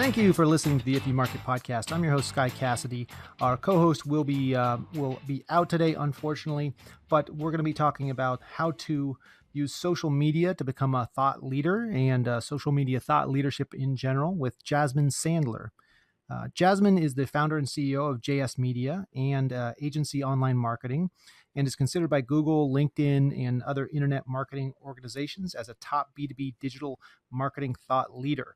Thank you for listening to the If You Market podcast. I'm your host, Sky Cassidy. Our co-host will be out today, unfortunately, but we're going to be talking about how to use social media to become a thought leader and social media thought leadership in general with Jasmine Sandler. Jasmine is the founder and CEO of JS Media and Agen-cy Online Marketing, and is considered by Google, LinkedIn, and other internet marketing organizations as a top B2B digital marketing thought leader.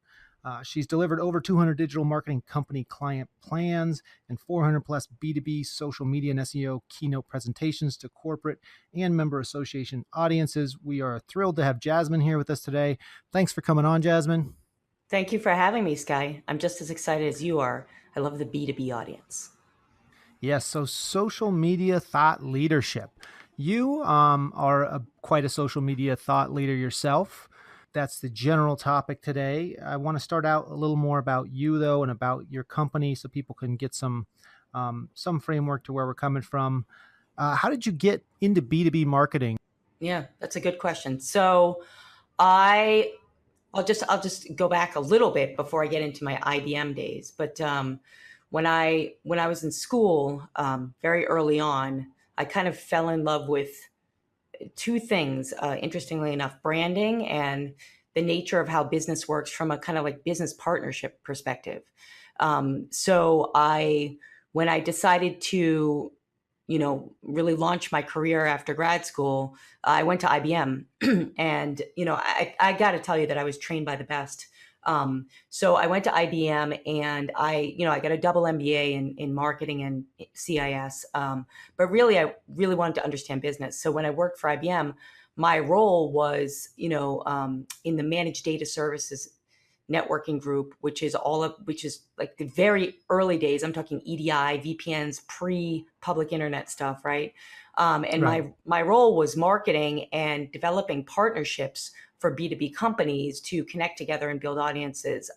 She's delivered over 200 digital marketing company client plans and 400 plus B2B social media and SEO keynote presentations to corporate and member association audiences. We are thrilled to have Jasmine here with us today. Thanks for coming on, Jasmine. Thank you for having me, Sky. I'm just as excited as you are. I love the B2B audience. Yes, so social media thought leadership. You are quite a social media thought leader yourself. That's the general topic today. I want to start out a little more about you, though, and about your company so people can get some framework to where we're coming from. How did you get into B2B marketing? Yeah, that's a good question. So I'll just go back a little bit before I get into my IBM days. But when I was in school, very early on, I kind of fell in love with two things, interestingly enough: branding and the nature of how business works from a kind of like business partnership perspective. When I decided to, really launch my career after grad school, I went to IBM and, I got to tell you that I was trained by the best. So I went to IBM and I got a double MBA in marketing and CIS. But really, I really wanted to understand business. So when I worked for IBM, my role was, in the managed data services networking group, which is like the very early days. I'm talking EDI, VPNs, pre-public internet stuff, right? And Right. my role was marketing and developing partnerships for B2B companies to connect together and build audiences,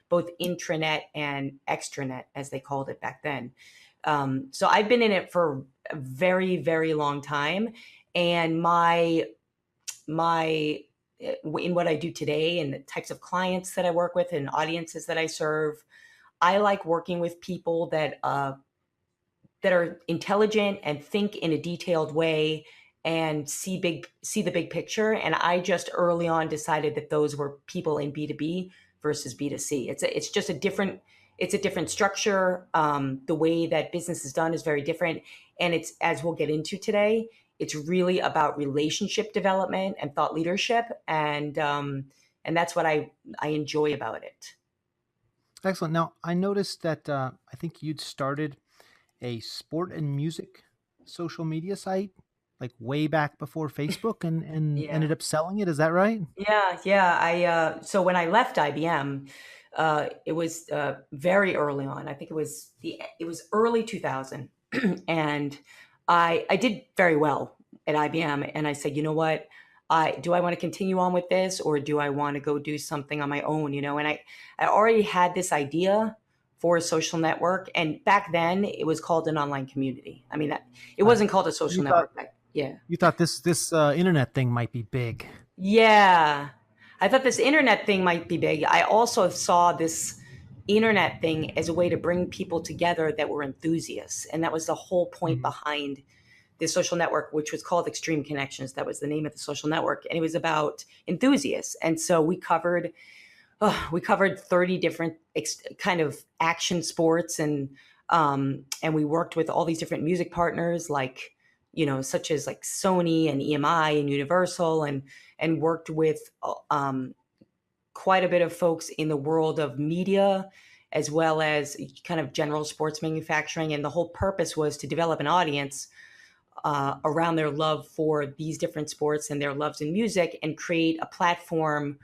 both intranet and extranet, as they called it back then. So I've been in it for a very, very long time. And in what I do today and the types of clients that I work with and audiences that I serve, I like working with people that are intelligent and think in a detailed way and see the big picture. And I just early on decided that those were people in B2B versus B2C. It's just a different structure. The way that business is done is very different. And it's, as we'll get into today, it's really about relationship development and thought leadership. And that's what I enjoy about it. Excellent. Now, I noticed that I think you'd started a sport and music social media site like way back before Facebook and Yeah. ended up selling it. Is that right? Yeah. So when I left IBM, it was very early on. I think it was early 2000, and I did very well at IBM. And I said, you know what? Do I want to continue on with this, or do I want to go do something on my own? And I already had this idea for a social network, and back then it was called an online community. I mean, it wasn't called a social network back. Yeah. You thought this internet thing might be big. Yeah. I thought this internet thing might be big. I also saw this internet thing as a way to bring people together that were enthusiasts. And that was the whole point behind this social network, which was called Extreme Connections. That was the name of the social network. And it was about enthusiasts. And so we covered 30 different kind of action sports. And we worked with all these different music partners, like, such as like Sony and EMI and Universal, and worked with quite a bit of folks in the world of media, as well as kind of general sports manufacturing. And the whole purpose was to develop an audience around their love for these different sports and their loves in music, and create a platform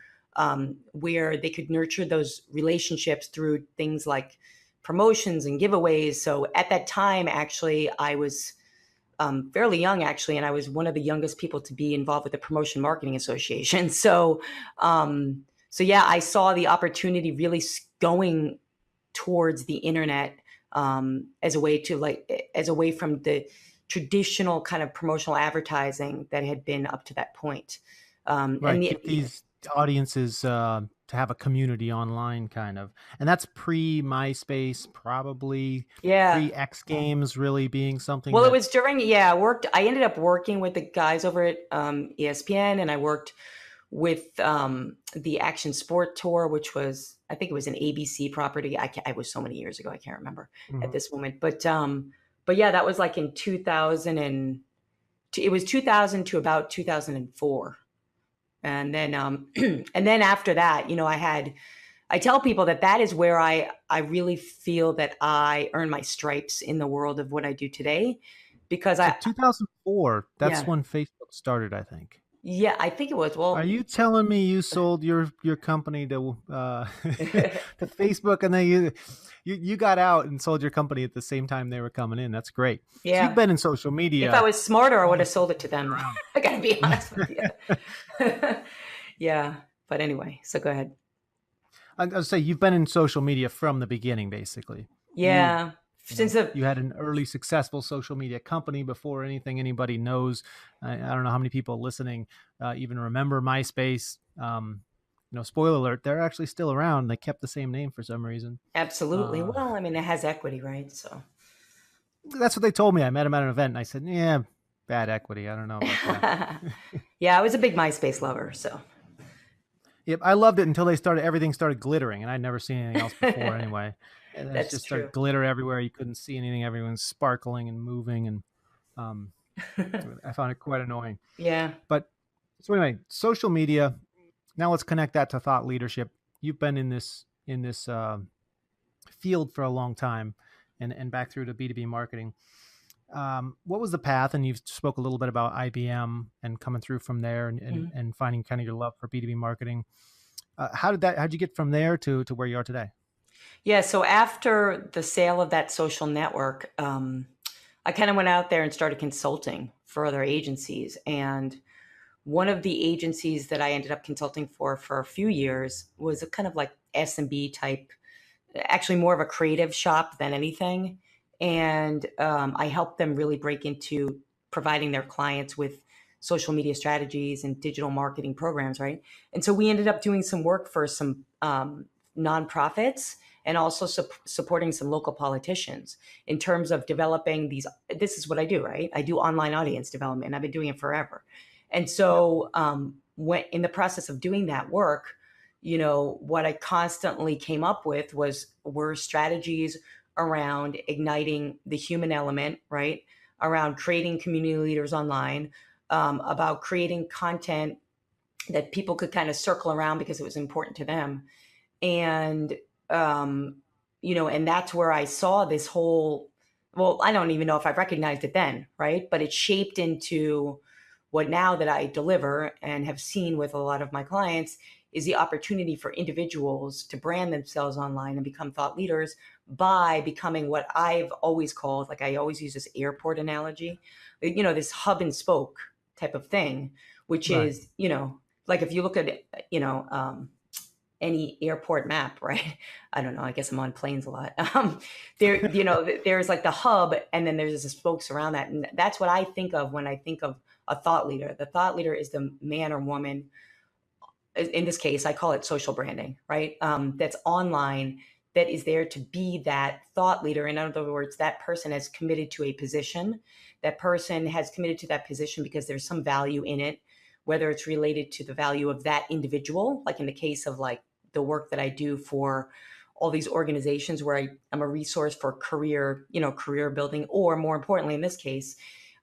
where they could nurture those relationships through things like promotions and giveaways. So at that time, actually, I was fairly young, actually, and I was one of the youngest people to be involved with the Promotion Marketing Association. So yeah, I saw the opportunity really going towards the internet as a way from the traditional kind of promotional advertising that had been up to that point. Right. Get these audiences to have a community online kind of. And that's pre MySpace, probably Yeah. pre X Games really being something Well, it that was during, yeah, I ended up working with the guys over at ESPN, and I worked with the Action Sport Tour, which was, I think it was an ABC property. I was so many years ago, I can't remember at Mhm. this moment. But yeah, that was like in 2000 and it was 2000 to about 2004. And then and then after that, I tell people that that is where I really feel that I earn my stripes in the world of what I do today, because So I 2004, that's yeah. when Facebook started, I think. Yeah, I think it was. Are Well, you telling me you sold your company to to Facebook, and then you got out and sold your company at the same time they were coming in? That's great. So you've yeah. been in social If I media was smarter, I would have almost since sold it to it's been them. around. I gotta be honest with you. Yeah. But anyway, so go ahead. I'll say you've been in social media from the beginning, basically. You Yeah. you Since know the you had an early successful social media company before anything anybody knows. I don't know how many people listening even remember MySpace. Spoiler alert, they're actually still around. They kept the same name for some reason. Absolutely. Uh, Well, I mean, it has equity, right? So that's what they told me. I met them at an event, and I said, "Yeah, bad equity. I don't know about that." yeah, I was a big MySpace lover, so Yep, I loved it until everything started glittering, and I'd never seen anything else before anyway. And then it that's just true. started glitter everywhere. You couldn't see anything. Everyone's sparkling and moving, and um, I found it quite annoying. Yeah. But so anyway, social media. Now let's connect that to thought leadership. You've been in this field for a long time, and back through to B2B marketing. What was the path? And you spoke a little bit about IBM and coming through from there, and and, Mhm. and finding kind of your love for B2B marketing. How'd you get from there to where you are today? Yeah, so after the sale of that social network, I kind of went out there and started consulting for other agencies. And one of the agencies that I ended up consulting for a few years was a kind of like S&B type, actually more of a creative shop than anything. And I helped them really break into providing their clients with social media strategies and digital marketing programs, right? And so we ended up doing some work for some nonprofits, and also supporting some local politicians in terms of developing these. This is what I do, right? I do online audience development. I've been doing it forever. And Yep. so when in the process of doing that work, what I constantly came up with were strategies around igniting the human element, right? Around creating community leaders online, about creating content that people could kind of circle around because it was important to them. And, um, and that's where I saw this whole, well, I don't even know if I recognized it then, right? But it shaped into what now that I deliver and have seen with a lot of my clients is the opportunity for individuals to brand themselves online and become thought leaders by becoming what I've always called, like I always use this airport analogy, this hub and spoke type of thing, which Right. is, like if you look at, any airport map, right? I don't know. I guess I'm on planes a lot. There's like the hub, and then there's the spokes around that, and that's what I think of when I think of a thought leader. The thought leader is the man or woman. In this case, I call it social branding, right? That's online, that is there to be that thought leader. In other words, that person has committed to a position. That person has committed to that position because there's some value in it, whether it's related to the value of that individual, like in the case of like the work that I do for all these organizations where I'm a resource for career building, or more importantly, in this case,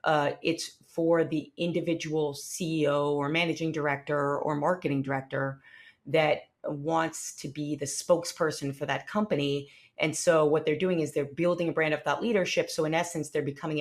it's for the individual CEO or managing director or marketing director that wants to be the spokesperson for that company. And so what they're doing is they're building a brand of thought leadership. So in essence, they're becoming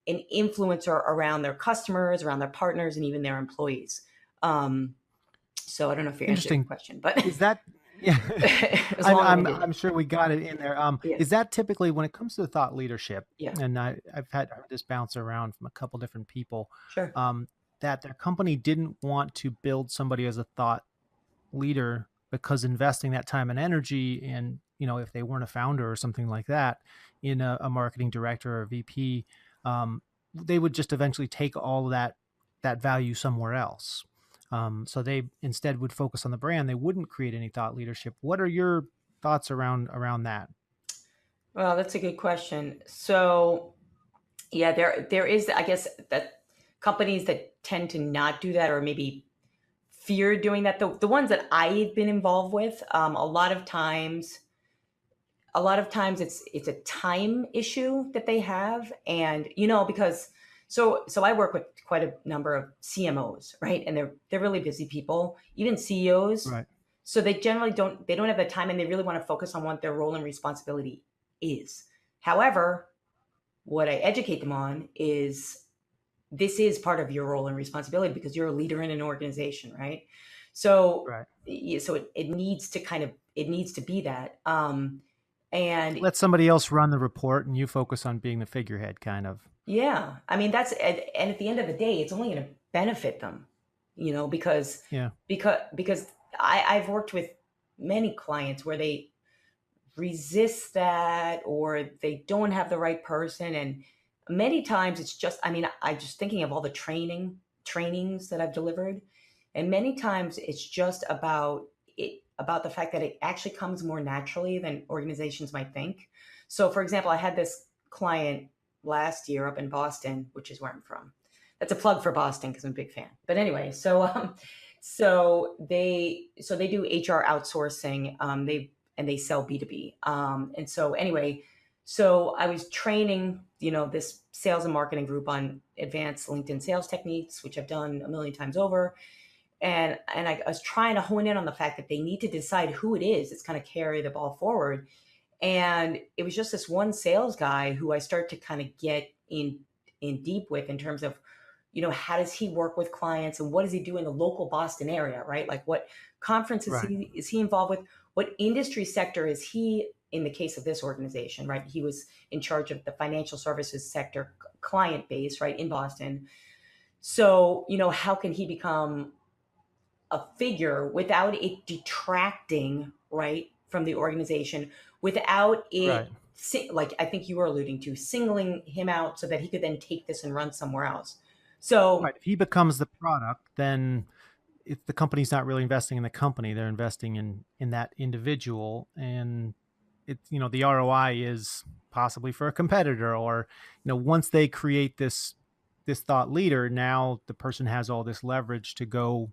an influencer around their customers, around their partners, and even their employees. So I don't know if you're answering your Interesting. question, but Is that yeah? it was I'm long I'm winded. I'm sure we got it in there. Yeah. Is that typically when it comes to thought leadership, Yeah. and I've heard this bounce around from a couple different people, Sure. um, that their company didn't want to build somebody as a thought leader because investing that time and energy, and if they weren't a founder or something like that, in a marketing director or a VP, they would just eventually take all of that value somewhere else. So they instead would focus on the brand. They wouldn't create any thought leadership. What are your thoughts around that? Well, that's a good question. So, yeah, there is, I guess, that companies that tend to not do that or maybe fear doing that. The ones that I've been involved with, a lot of times it's a time issue that they have, and because so I work with quite a number of CMOs, right? And they're really busy people, even CEOs. Right. So they generally don't have the time, and they really want to focus on what their role and responsibility is. However, what I educate them on is this is part of your role and responsibility because you're a leader in an organization, right? So Right. it needs to it needs to be that. And Let somebody else run the report and you focus on being the figurehead, kind of. yeah, I mean and at the end of the day, it's only going to benefit them, because Yeah. I've worked with many clients where they resist that or they don't have the right person, and many times it's just, I mean, I just thinking of all the trainings that I've delivered, and many times it's just about the fact that it actually comes more naturally than organizations might think. So for example, I had this client last year up in Boston, which is where I'm from. That's a plug for Boston because I'm a big fan. But anyway, so they do HR outsourcing. They sell B2B. And so anyway, so I was training, this sales and marketing group on advanced LinkedIn sales techniques, which I've done a million times over. And I was trying to hone in on the fact that they need to decide who it is that's going to carry the ball forward. And it was just this one sales guy who I start to kind of get in deep with in terms of, how does he work with clients and what does he do in the local Boston area, right? Like what conferences Right. is he involved with? What industry sector is he in the case of this organization, right? He was in charge of the financial services sector client base, right, in Boston. So, how can he become a figure without it detracting, right, from the organization, without Right. it, like I think you were alluding to, singling him out so that he could then take this and run somewhere else. So Right. If he becomes the product, then if the company's not really investing in the company, they're investing in that individual, and the ROI is possibly for a competitor, or once they create this thought leader, now the person has all this leverage to go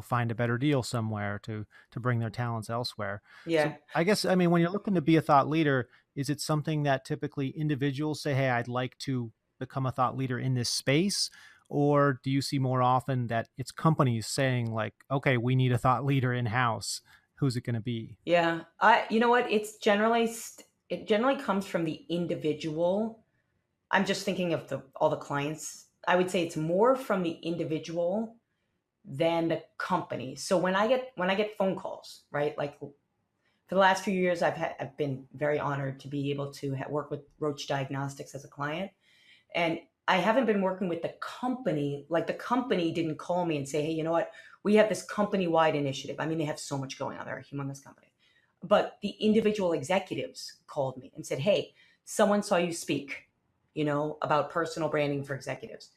find a better deal somewhere, to bring their talents elsewhere. yeah, So I guess, I mean, when you're looking to be a thought leader, is it something that typically individuals say, hey, I'd like to become a thought leader in this space? Or do you see more often that it's companies saying, like, okay, we need a thought leader in house? Who's it going to be? yeah. You know what? It generally comes from the individual. I'm just thinking of all the clients. I would say it's more from the individual than the company. So when I get phone calls, right? Like for the last few years, I've been very honored to be able to work with Roche Diagnostics as a client, and I haven't been working with the company. Like the company didn't call me and say, "Hey, you know what? We have this company-wide initiative." I mean, they have so much going on. They're a humongous company, but the individual executives called me and said, "Hey, someone saw you speak, about personal branding for executives.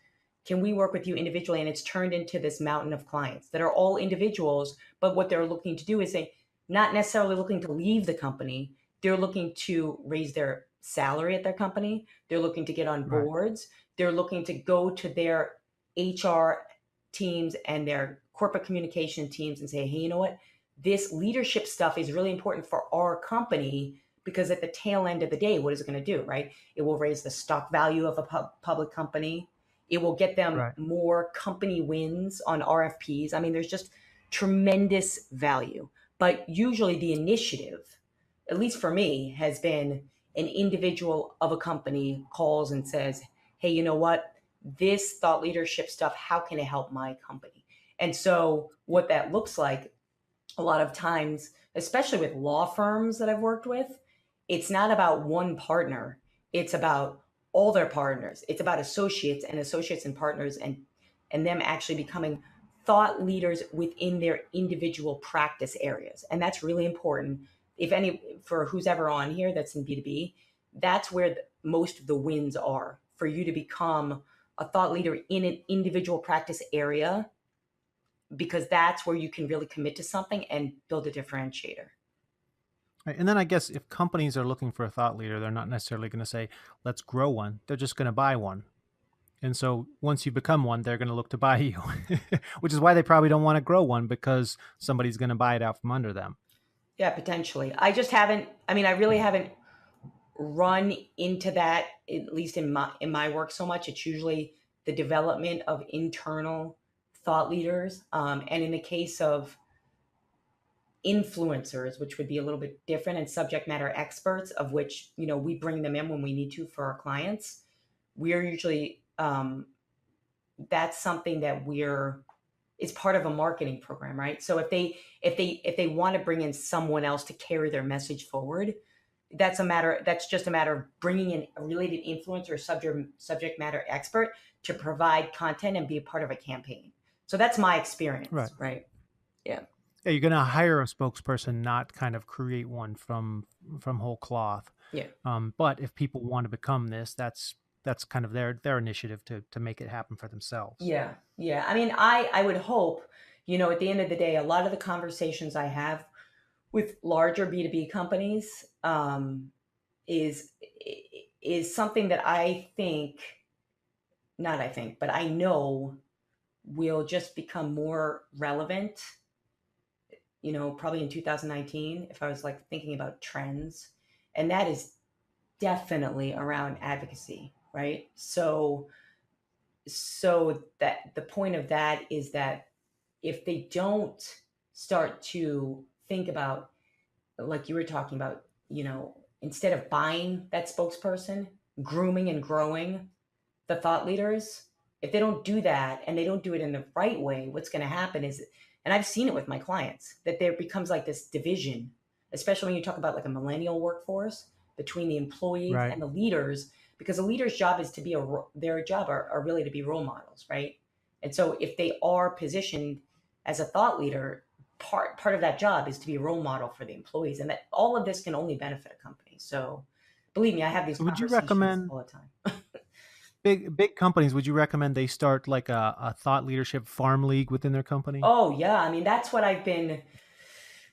Can we work with you individually?" And it's turned into this mountain of clients that are all individuals, but what they're looking to do is they not necessarily looking to leave the company. They're looking to raise their salary at their company. They're looking to get on Right. boards. They're looking to go to their HR teams and their corporate communication teams and say, hey, you know what? This leadership stuff is really important for our company because at the tail end of the day, what is it going to do, right? It will raise the stock value of a public company. It will get them Right. more company wins on RFPs. I mean, there's just tremendous value. But usually the initiative, at least for me, has been an individual of a company calls and says, hey, you know what? This thought leadership stuff, how can it help my company? And so what that looks like a lot of times, especially with law firms that I've worked with, it's not about one partner. It's about all their partners. It's about associates and partners, and them actually becoming thought leaders within their individual practice areas. And that's really important. If any, for who's ever on here that's in B2B, that's where most of the wins are for you to become a thought leader in an individual practice area because that's where you can really commit to something and build a differentiator. Right. And then I guess if companies are looking for a thought leader, they're not necessarily going to say, let's grow one. They're just going to buy one. And so once you become one, they're going to look to buy you, which is why they probably don't want to grow one, because somebody's going to buy it out from under them. Yeah, potentially. I just haven't, I mean, I really haven't run into that, at least in my work so much. It's usually the development of internal thought leaders. And in the case of influencers, which would be a little bit different, and subject matter experts, of which, we bring them in when we need to for our clients, we're usually, that's something that it's part of a marketing program, right? So if they want to bring in someone else to carry their message forward, that's just a matter of bringing in a related influencer or subject matter expert to provide content and be a part of a campaign. So that's my experience, right? Yeah. Yeah, you're going to hire a spokesperson, not kind of create one from whole cloth. Yeah. But if people want to become this, that's kind of their initiative to make it happen for themselves. Yeah. Yeah. I mean, I would hope, at the end of the day, a lot of the conversations I have with larger B2B companies is something that but I know will just become more relevant, probably in 2019, if I was like thinking about trends. And that is definitely around advocacy, right? So that the point of that is that if they don't start to think about, like you were talking about, instead of buying that spokesperson, grooming and growing the thought leaders, if they don't do that and they don't do it in the right way, what's going to happen is, and I've seen it with my clients, that there becomes like this division, especially when you talk about like a millennial workforce, between the employees and the leaders, because the leader's job is to be their job are really to be role models, right? And so if they are positioned as a thought leader, part of that job is to be a role model for the employees, and that all of this can only benefit a company. So believe me, I have these conversations all the time. Big companies, would you recommend they start like a thought leadership farm league within their company? Oh yeah, I mean, that's what I've been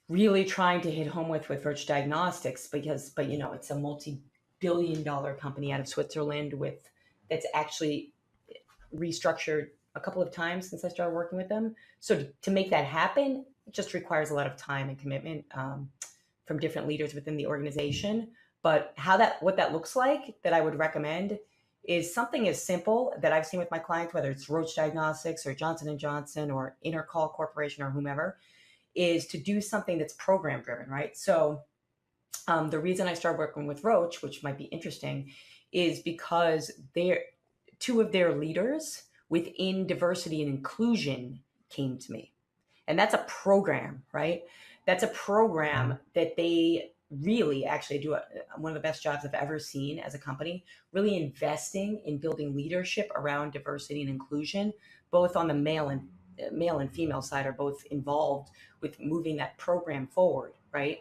really trying to hit home with Roche Diagnostics, but it's a multi-billion-dollar company out of Switzerland that's actually restructured a couple of times since I started working with them. So to make that happen, it just requires a lot of time and commitment from different leaders within the organization. But what that looks like, that I would recommend, is something as simple that I've seen with my clients, whether it's Roche Diagnostics or Johnson & Johnson or Intercall Corporation or whomever, is to do something that's program driven, right? So the reason I started working with Roche, which might be interesting, is because two of their leaders within diversity and inclusion came to me. And that's a program, right? That's a program that they really actually do one of the best jobs I've ever seen as a company, really investing in building leadership around diversity and inclusion, both on the male and female side are both involved with moving that program forward, right?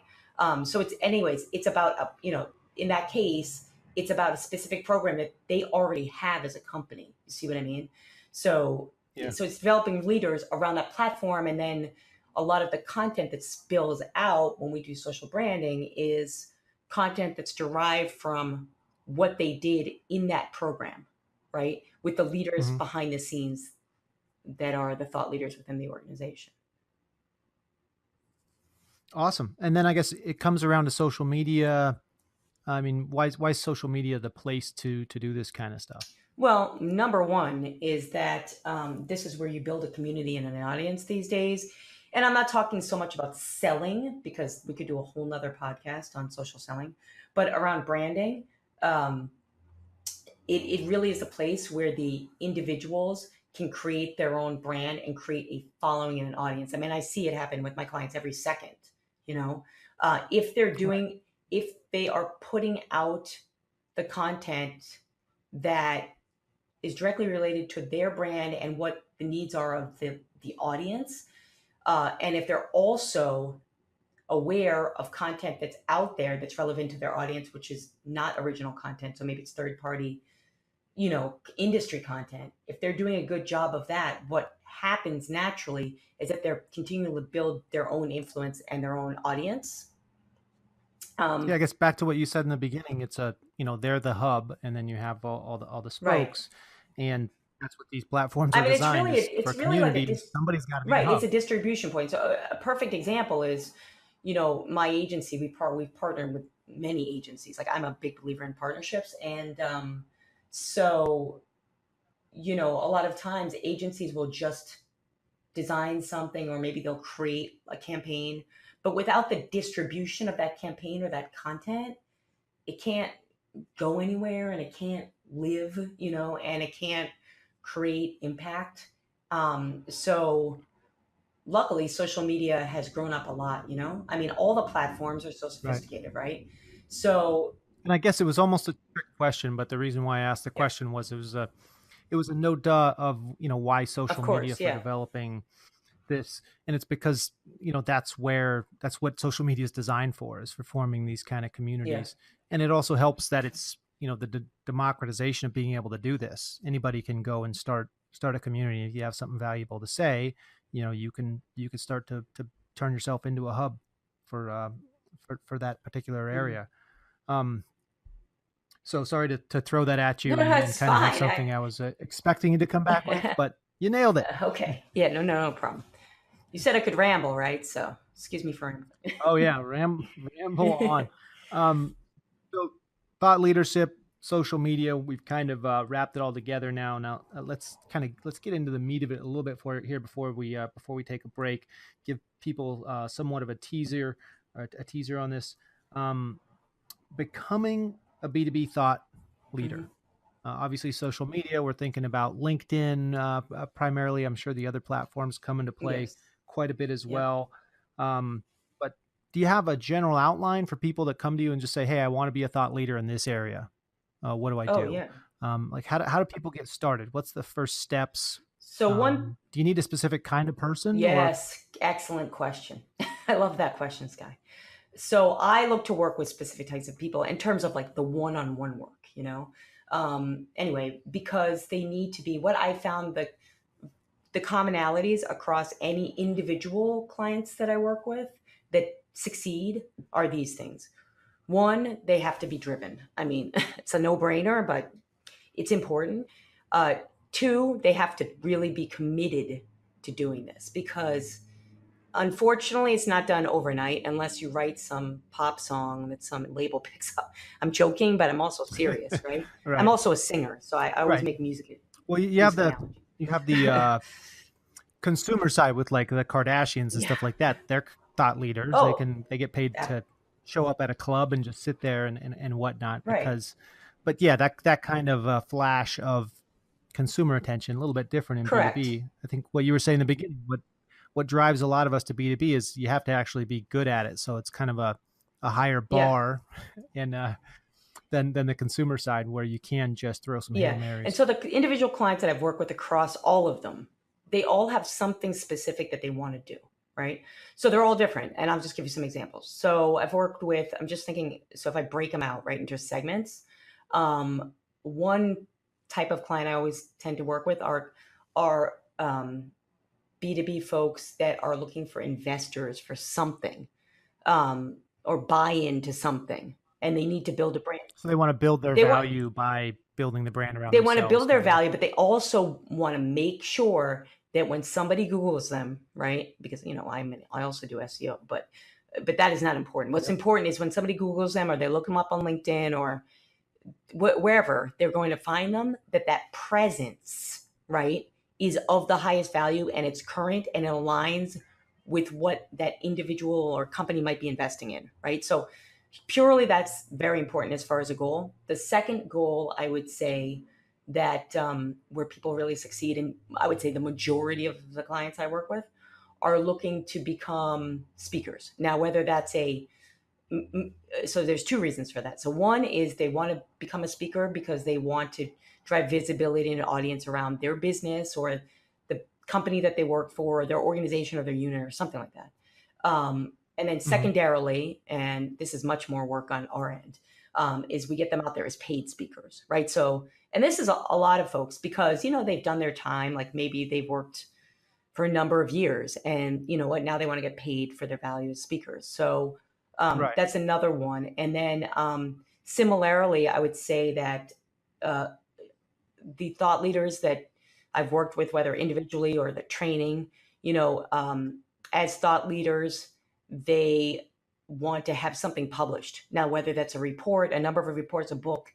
So it's about, in that case, it's about a specific program that they already have as a company. You see what I mean? So it's developing leaders around that platform. And then a lot of the content that spills out when we do social branding is content that's derived from what they did in that program, right? With the leaders behind the scenes that are the thought leaders within the organization. Awesome. And then I guess it comes around to social media. I mean, why is social media the place to do this kind of stuff? Well, number one is that this is where you build a community and an audience these days. And I'm not talking so much about selling, because we could do a whole nother podcast on social selling, but around branding. It really is a place where the individuals can create their own brand and create a following and an audience. I mean, I see it happen with my clients every second, if they are putting out the content that is directly related to their brand and what the needs are of the audience. And if they're also aware of content that's out there that's relevant to their audience, which is not original content, so maybe it's third party, industry content, if they're doing a good job of that, what happens naturally is that they're continuing to build their own influence and their own audience. Yeah, I guess back to what you said in the beginning, it's they're the hub, and then you have all the Right. spokes, and that's what these platforms I are mean, it's designed really is for it's really like communities. Somebody's got to be the right. It's hub. a distribution point. So a perfect example is, my agency. We've partnered with many agencies. Like, I'm a big believer in partnerships, and so a lot of times agencies will just design something, or maybe they'll create a campaign, but without the distribution of that campaign or that content, it can't go anywhere, and it can't live, and it can't create impact. So luckily, social media has grown up a lot. I mean, all the platforms are so Right. sophisticated, right? So, And I guess it was almost a trick question, but the reason why I asked the yeah, question was it was a no duh of why of social media course, for yeah. developing this, and it's because that's what social media is designed for, is for forming these kind of Yeah. communities. And it also helps that it's the democratization of being able to do this. Anybody can go and start a community. If you have something valuable to say, you can start to turn yourself into a hub for for that particular Mhm. area. um so sorry to throw that at No, you, no, and that's kind of have fine. something I was expecting you to come back with, but you nailed it. Okay. Yeah, no, no, no problem. You said I could ramble, right? So excuse me for Oh yeah, ramble on. Um, so thought leadership, social media, we've kind of wrapped it all together now. Now let's get into the meat of it a little bit before we take a break. Give people somewhat of a teaser, on this. Um, Becoming a B2B thought hmm. leader. Obviously, social media, we're thinking about LinkedIn primarily. I'm sure the other platforms come into play Yes. quite a bit as Yep. well. But do you have a general outline for people that come to you and just say, hey, I want to be a thought leader in this area? What do I Oh, do? yeah. Like, how do people get started? What's the first steps? So one, Do you need a specific kind of person or? yes, excellent question. I love that question, Sky. So I look to work with specific types of people in terms of like the one-on-one work. Anyway, because they need to be what I found the commonalities across any individual clients that I work with that succeed are these things. One, they have to be driven. I mean, it's a no-brainer, but it's important. Uh, Two, they have to really be committed to doing this, because unfortunately it's not done overnight unless you write some pop song that some label picks up. I'm joking, but I'm also serious, right? I'm Right, also a singer, so I always right. make Well, music analogy. you have the consumer side with like the Kardashians and Yeah. stuff like that. They're thought leaders. Oh, They get paid that, to show up at a club and just sit there and whatnot right. but yeah, that kind of flash of consumer attention, a little bit different in Correct. B2B. I think what you were saying in the beginning, what drives a lot of us to B2B is you have to actually be good at it. So it's kind of a higher Yeah. bar and than the consumer side, where you can just throw some Hail Yeah. And Marys. so the individual clients that I've worked with across all of them, they all have something specific that they want to do, right? So they're all different. And I'll just give you some examples. So I've worked with, I'm just thinking, so if I break them out right into segments, one type of client I always tend to work with are B2B folks that are looking for investors for something, or buy into something, and they need to build a brand. So they want to build their They want value by building the brand around they want to themselves, build their kind of. value, but they also want to make sure that when somebody Googles them, right? Because I also do SEO, but that is not important. What's Yep. important is when somebody Googles them, or they look them up on LinkedIn, or wherever they're going to find them, that presence, right, is of the highest value, and it's current, and it aligns with what that individual or company might be investing in, right? So purely that's very important as far as a goal. The second goal, I would say, that where people really succeed, and I would say the majority of the clients I work with are looking to become speakers. Now, whether that's so there's two reasons for that. So one is they want to become a speaker because they want to drive visibility in an audience around their business, or the company that they work for, or their organization, or their unit, or something like that. And then Mhm. secondarily, and this is much more work on our end, is we get them out there as paid speakers, right? So And this is a lot of folks because, they've done their time. Like maybe they've worked for a number of years and you know what, now they want to get paid for their value as speakers. So Right. that's another one. And then similarly, I would say that uh, the thought leaders that I've worked with, whether individually or the training, as thought leaders, they want to have something published. Now, whether that's a report, a number of reports, a book,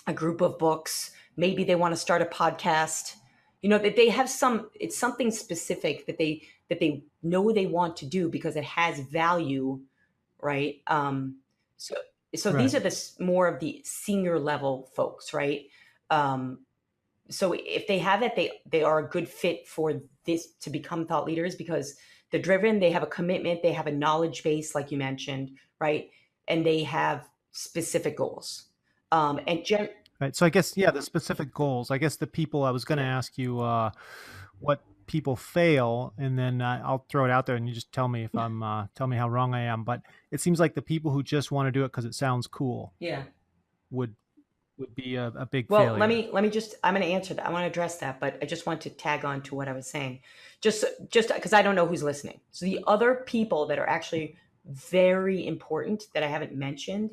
a group of books, maybe they want to start a podcast, that they have it's something specific that they know they want to do because it has value, right? So so Right. these are more of the senior level folks, right? Um, so if they have that, they are a good fit for this to become thought leaders because they're driven, they have a commitment, they have a knowledge base, like you mentioned, right? And they have specific goals. And Right. So I guess, yeah, the specific goals. I guess the people I was going to yeah, ask you what people fail, and then I'll throw it out there, and you just tell me if I'm tell me how wrong I am. But it seems like the people who just want to do it because it sounds cool yeah. would be a big Well, failure. let me just I'm going to answer that. I want to address that, but I just want to tag on to what I was saying. Just because I don't know who's listening. So the other people that are actually very important that I haven't mentioned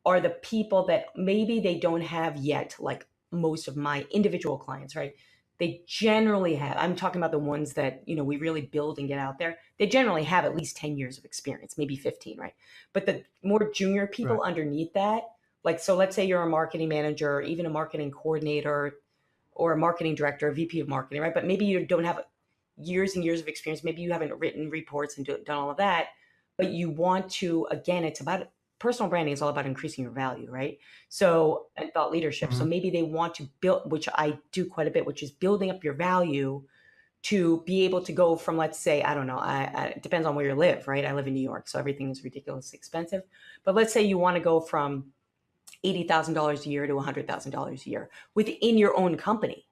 are the people that maybe they don't have yet, like most of my individual clients, right? They generally have, I'm talking about the ones that, we really build and get out there. They generally have at least 10 years of experience, maybe 15, right? But the more junior Right. people underneath that, like, so let's say you're a marketing manager, or even a marketing coordinator, or a marketing director, a VP of marketing, right? But maybe you don't have years and years of experience. Maybe you haven't written reports and done all of that, but you want to, again, it's about personal branding is all about increasing your value, right? So, and thought leadership. So Mhm. maybe they want to build, which I do quite a bit, which is building up your value to be able to go from, let's say, I don't know, it depends on where you live, right? I live in New York, so everything is ridiculously expensive. But let's say you want to go from $80,000 a year to $100,000 a year within your own company.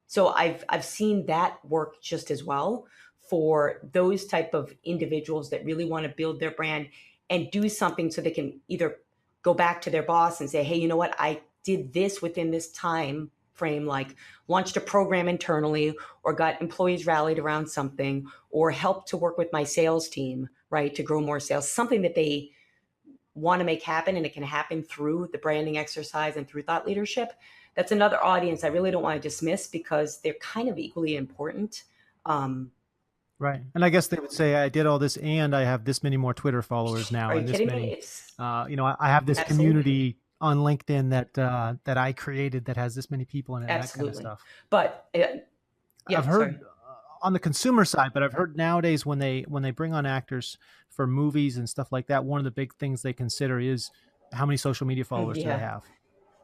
So I've seen that work just as well for those type of individuals that really want to build their brand and do something so they can either go back to their boss and say, hey, you know what, I did this within this time frame, like launched a program internally or got employees rallied around something or helped to work with my sales team, right, to grow more sales, something that they want to make happen, and it can happen through the branding exercise and through thought leadership. That's another audience I really don't want to dismiss because they're kind of equally important. Um, Right. And I guess they would say I did all this and I have this many more Twitter followers are now you and this kidding me? many It's I have this absolutely, community on LinkedIn that I created that has this many people in it and that kind of absolutely. stuff. But I've yeah, sorry. heard on the consumer side, but I've heard nowadays when they bring on actors for movies and stuff like that, one of the big things they consider is how many social media followers do they Yeah, have,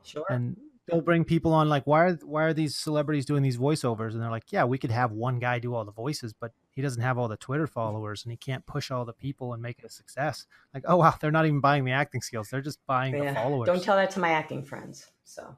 sure. and they'll bring people on like why are these celebrities doing these voiceovers, and they're like, yeah, we could have one guy do all the voices, but he doesn't have all the Twitter followers and he can't push all the people and make it a success. Like, oh wow, they're not even buying the acting skills, they're just buying the Yeah, don't followers. tell that to my acting friends. So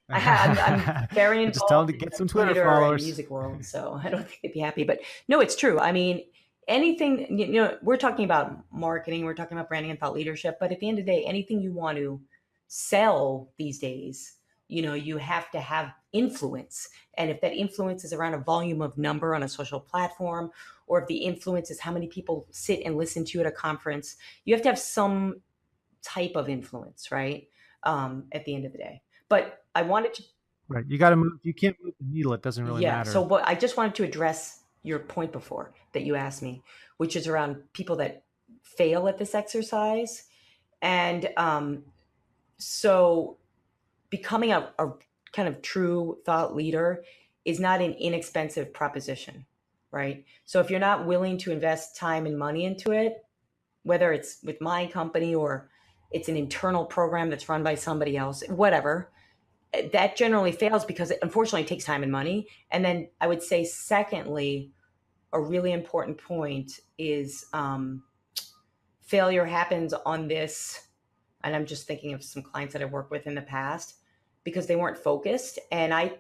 I'm very Just tell them involved to in get the some Twitter theater and followers. music world, so I don't think they'd be happy. But no, it's true. I mean, anything, we're talking about marketing, we're talking about branding and thought leadership, but at the end of the day, anything you want to sell these days, you have to have influence. And if that influence is around a volume of number on a social platform, or if the influence is how many people sit and listen to you at a conference, you have to have some type of influence, right? At the end of the day. But I wanted to, Right, you got to move, you can't move the needle, it doesn't really yeah. So matter. what I just wanted to address your point before that you asked me, which is around people that fail at this exercise. And so becoming a kind of true thought leader is not an inexpensive proposition, right? So if you're not willing to invest time and money into it, whether it's with my company or it's an internal program that's run by somebody else, whatever, that generally fails because it unfortunately takes time and money. And then I would say, secondly, a really important point is failure happens on this. And I'm just thinking of some clients that I've worked with in the past because they weren't focused. And as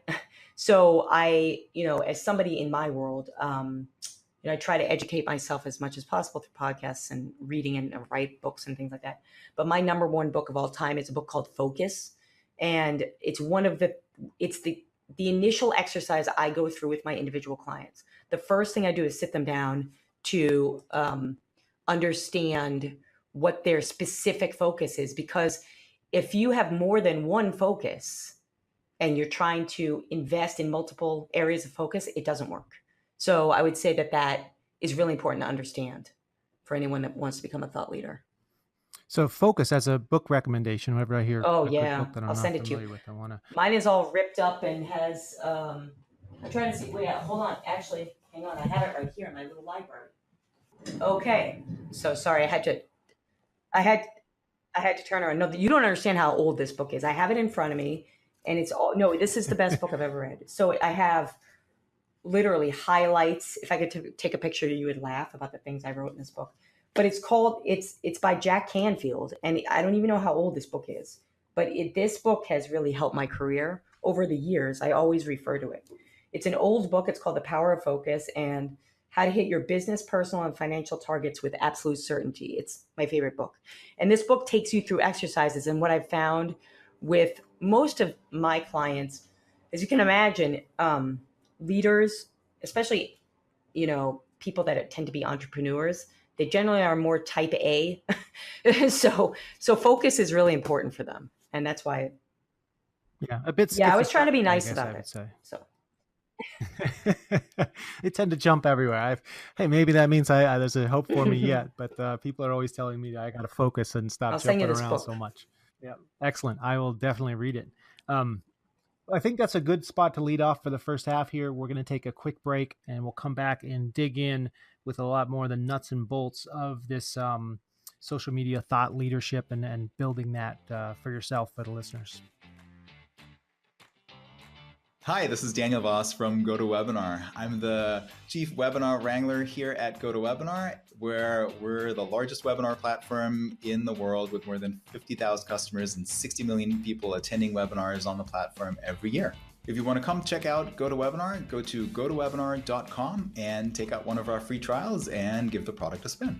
somebody in my world, I try to educate myself as much as possible through podcasts and reading and write books and things like that. But my number one book of all time is a book called Focus. And it's the initial exercise I go through with my individual clients. The first thing I do is sit them down to understand what their specific focus is. Because if you have more than one focus and you're trying to invest in multiple areas of focus, it doesn't work. So I would say that is really important to understand for anyone that wants to become a thought leader. So focus as a book recommendation, whenever I hear Oh a good yeah, book that I'll I'm not send it to familiar you. with, I want to. Mine is all ripped up and has, I'm trying to see, wait, hold on, actually, hang on, I have it right here in my little library. Okay, so sorry, I had, I had to turn around. No, you don't understand how old this book is. I have it in front of me, and it's all, no, this is the best book I've ever read. So I have literally highlights. If I could take a picture, you would laugh about the things I wrote in this book. But it's by Jack Canfield, and I don't even know how old this book is. But this book has really helped my career over the years. I always refer to it. It's an old book. It's called The Power of Focus and How to Hit Your Business, Personal, and Financial Targets with Absolute Certainty. It's my favorite book. And this book takes you through exercises. And what I've found with most of my clients, as you can imagine, leaders, especially, people that tend to be entrepreneurs, they generally are more type A. so focus is really important for them. And that's why. Yeah, a bit. Yeah, I was trying to be nice I about would it. say. So They tend to jump everywhere. Hey, maybe that means there's a hope for me yet, but people are always telling me that I got to focus and stop I'll send you jumping this around so book. much. Yeah, excellent. I will definitely read it. I think that's a good spot to lead off for the first half here. We're going to take a quick break and we'll come back and dig in with a lot more of the nuts and bolts of this social media thought leadership and building that for yourself, for the listeners. Hi, this is Daniel Voss from GoToWebinar. I'm the Chief Webinar Wrangler here at GoToWebinar, where we're the largest webinar platform in the world with more than 50,000 customers and 60 million people attending webinars on the platform every year. If you want to come check out GoToWebinar, go to gotowebinar.com and take out one of our free trials and give the product a spin.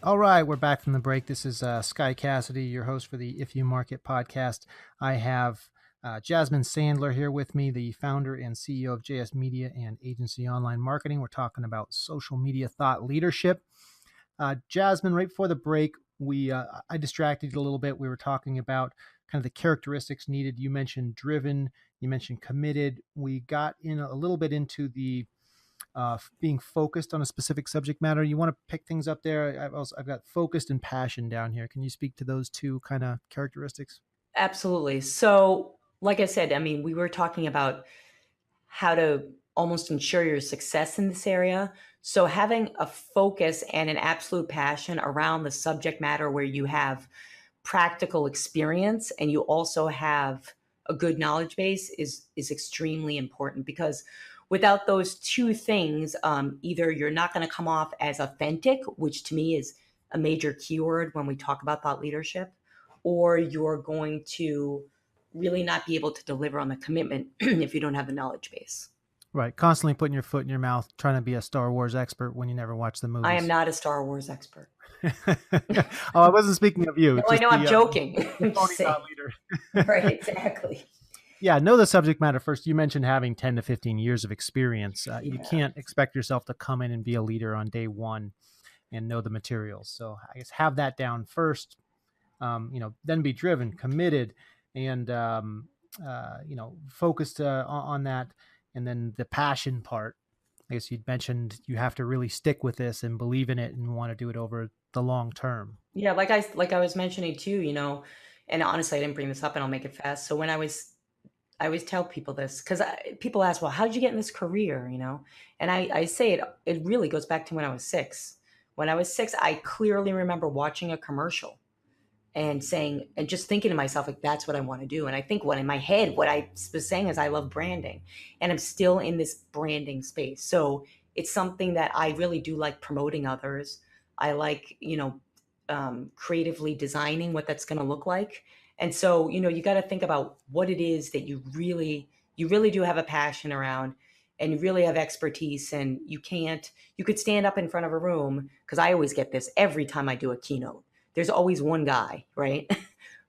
All right, we're back from the break. This is Sky Cassidy, your host for the If You Market podcast. I have Jasmine Sandler here with me, the founder and CEO of JS Media and Agen-cy Online Marketing. We're talking about social media thought leadership. Jasmine, right before the break, I distracted you a little bit. We were talking about kind of the characteristics needed. You mentioned driven, you mentioned committed. We got in a little bit into the being focused on a specific subject matter. You want to pick things up there? I've got focused and passion down here. Can you speak to those two kind of characteristics? Absolutely. So, like I said, I mean, we were talking about how to almost ensure your success in this area. So having a focus and an absolute passion around the subject matter where you have practical experience and you also have a good knowledge base is extremely important, because without those two things, either you're not going to come off as authentic, which to me is a major keyword when we talk about thought leadership, or you're going to really not be able to deliver on the commitment if you don't have the knowledge base. Right. Constantly putting your foot in your mouth, trying to be a Star Wars expert when you never watch the movies. I am not a Star Wars expert. Oh, I wasn't speaking of you. No, I know, I'm joking. I'm just thought leader. Right, exactly. Yeah, know the subject matter first. You mentioned having 10 to 15 years of experience. Yeah. You can't expect yourself to come in and be a leader on day one and know the materials. So I guess have that down first, then be driven, committed, and, focused on that. And then the passion part, I guess you'd mentioned you have to really stick with this and believe in it and want to do it over the long term. Yeah, like I was mentioning too, and honestly, I didn't bring this up, and I'll make it fast. So I always tell people this, because people ask, well, how did you get in this career, And I say it really goes back to when I was 6. When I was 6, I clearly remember watching a commercial and saying, and just thinking to myself, like, that's what I want to do. And I think in my head, what I was saying is I love branding, and I'm still in this branding space. So it's something that I really do like promoting others. I like, creatively designing what that's going to look like. And so, you got to think about what it is that you really do have a passion around, and you really have expertise. And you could stand up in front of a room, because I always get this every time I do a keynote. there's always one guy, right?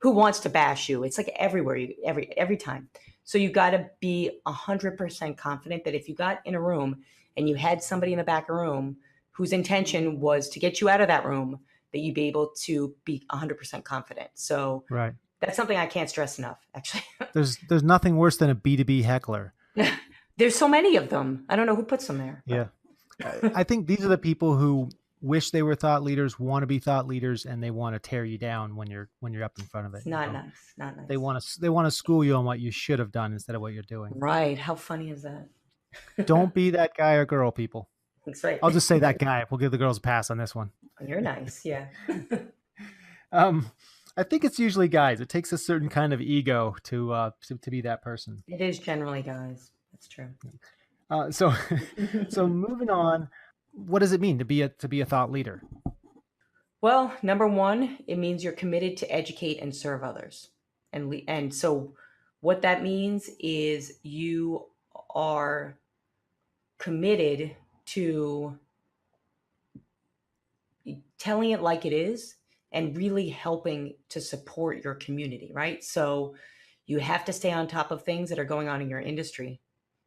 Who wants to bash you. It's like everywhere, every time. So you got to be 100% confident that if you got in a room and you had somebody in the back of the room whose intention was to get you out of that room, that you'd be able to be 100% confident. So Right. that's something I can't stress enough, actually. There's nothing worse than a B2B heckler. There's so many of them. I don't know who puts them there. Yeah. I think these are the people who wish they were thought leaders, want to be thought leaders, and they want to tear you down when you're up in front of it. It's not nice. Not nice. They want to school you on what you should have done instead of what you're doing. Right. How funny is that? Don't be that guy or girl, people. That's right. I'll just say that guy. We'll give the girls a pass on this one. You're nice. Yeah. I think it's usually guys. It takes a certain kind of ego to be that person. It is generally guys. That's true. So moving on, what does it mean to be a thought leader? Well, number one, it means you're committed to educate and serve others. And so what that means is you are committed to telling it like it is and really helping to support your community, right? So you have to stay on top of things that are going on in your industry.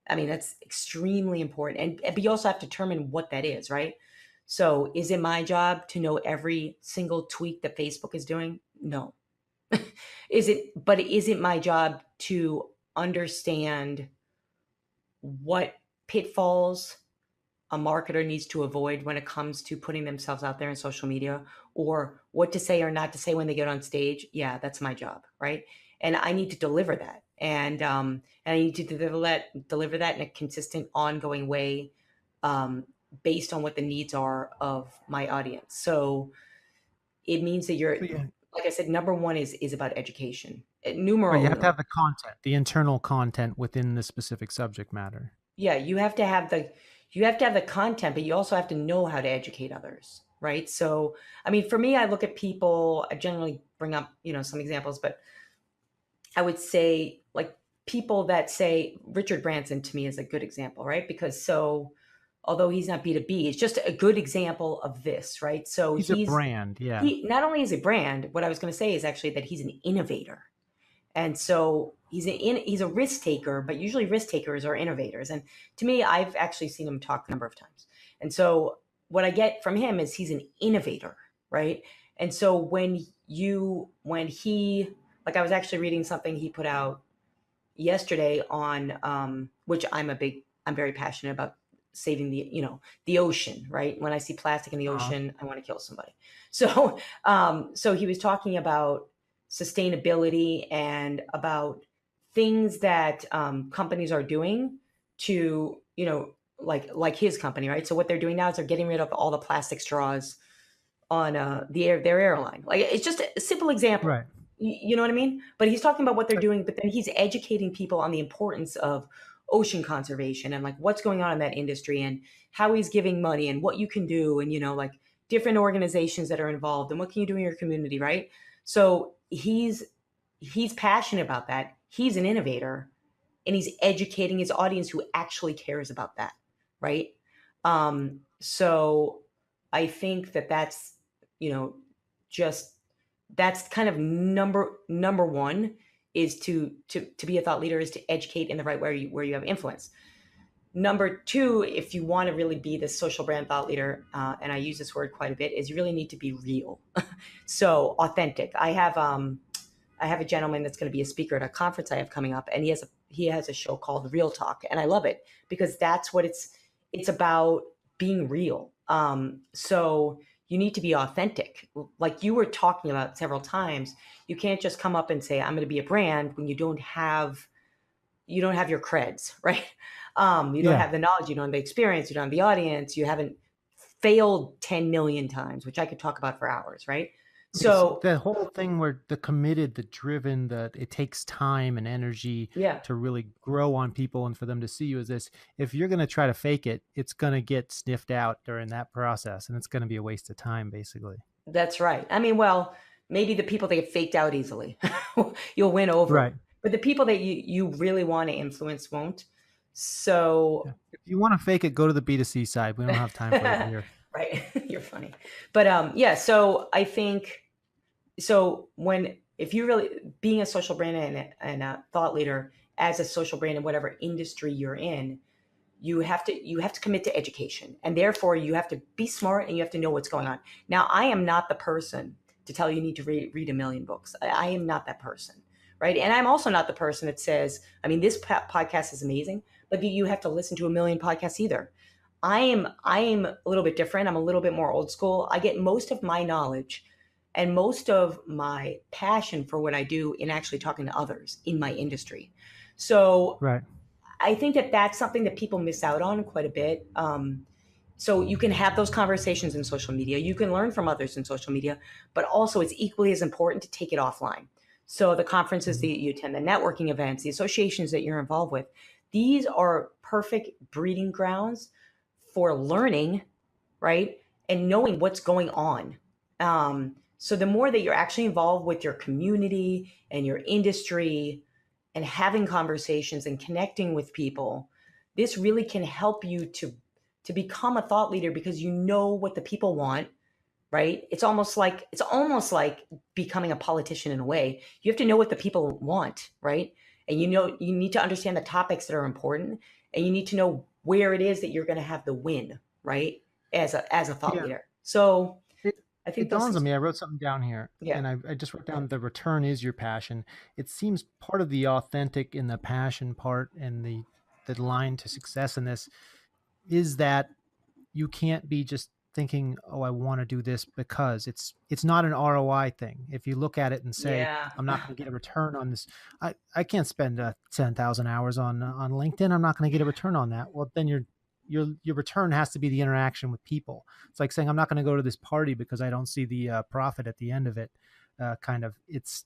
I mean, that's extremely important. But you also have to determine what that is, right? So is it my job to know every single tweak that Facebook is doing? No. Is it my job to understand what pitfalls a marketer needs to avoid when it comes to putting themselves out there in social media, or what to say or not to say when they get on stage? Yeah, that's my job, right? And I need to deliver that. And I need to deliver that in a consistent, ongoing way, based on what the needs are of my audience. So it means that you're, like I said, number one is about education. Numero you have uno. to have the content, the internal content within the specific subject matter. Yeah, you have to have the content, but you also have to know how to educate others, right? So, I mean, for me, I look at people, I generally bring up, some examples, but I would say like people that say Richard Branson to me is a good example, right? Because although he's not B2B, it's just a good example of this, right? So he's a brand, yeah. He not only is a brand, what I was going to say is actually that he's an innovator. And so he's a risk taker, but usually risk takers are innovators. And to me, I've actually seen him talk a number of times. And so what I get from him is he's an innovator, right? And so when he, like I was actually reading something he put out yesterday on, which I'm very passionate about saving the ocean, right? When I see plastic in the ocean, I want to kill somebody. So he was talking about sustainability and about things that companies are doing to, like his company, right? So what they're doing now is they're getting rid of all the plastic straws on their airline. Like, it's just a simple example. Right. You know what I mean? But he's talking about what they're doing, but then he's educating people on the importance of ocean conservation and like what's going on in that industry and how he's giving money and what you can do and, like different organizations that are involved and what can you do in your community, right? So he's passionate about that. He's an innovator and he's educating his audience who actually cares about that, right? So I think that's, that's kind of number one is to be a thought leader, is to educate in the right way where you have influence. Number two, if you want to really be the social brand thought leader, and I use this word quite a bit, is you really need to be real. So authentic. I have a gentleman that's going to be a speaker at a conference I have coming up, and he has a show called Real Talk, and I love it because that's what it's about, being real. So you need to be authentic. Like you were talking about several times, you can't just come up and say, I'm going to be a brand when you don't have your creds, right? You don't have the knowledge, you don't have the experience, you don't have the audience, you haven't failed 10 million times, which I could talk about for hours, right? So the whole thing where the committed, the driven, it takes time and energy to really grow on people and for them to see you as this. If you're going to try to fake it, it's going to get sniffed out during that process and it's going to be a waste of time, basically. That's right. I mean, well, maybe the people that get faked out easily, you'll win over. Right. But the people that you really want to influence won't. So if you want to fake it, go to the B2C side. We don't have time for it here. Right. You're funny. But so I think so if you really being a social brand and a thought leader as a social brand in whatever industry you're in, you have to commit to education, and therefore you have to be smart and you have to know what's going on. Now, I am not the person to tell you need to read a million books. I am not that person, right? And I'm also not the person that says, I mean, this podcast is amazing, but you have to listen to a million podcasts either. I am a little bit different. I'm a little bit more old school. I get most of my knowledge and most of my passion for what I do in actually talking to others in my industry. So Right. I think that that's something that people miss out on quite a bit. So you can have those conversations in social media. You can learn from others in social media, but also it's equally as important to take it offline. So the conferences that you attend, the networking events, the associations that you're involved with, these are perfect breeding grounds for learning, right? And knowing what's going on. So the more that you're actually involved with your community and your industry and having conversations and connecting with people, this really can help you to become a thought leader because you know what the people want, right? It's almost like becoming a politician in a way. You have to know what the people want, right? And you need to understand the topics that are important, and you need to know where it is that you're going to have the win, right? As a thought Yeah. leader. So It, I it think those dawns on things. me. I wrote something down here, Yeah. and I just wrote down the return is your passion. It seems part of the authentic in the passion part and the line to success in this is that you can't be just thinking, oh, I want to do this because it's not an ROI thing. If you look at it and say, Yeah. I'm not going to get a return on this, I can't spend 10,000 hours on LinkedIn. I'm not going to get a return on that. Well, then your return has to be the interaction with people. It's like saying, I'm not going to go to this party because I don't see the profit at the end of it. Kind of, it's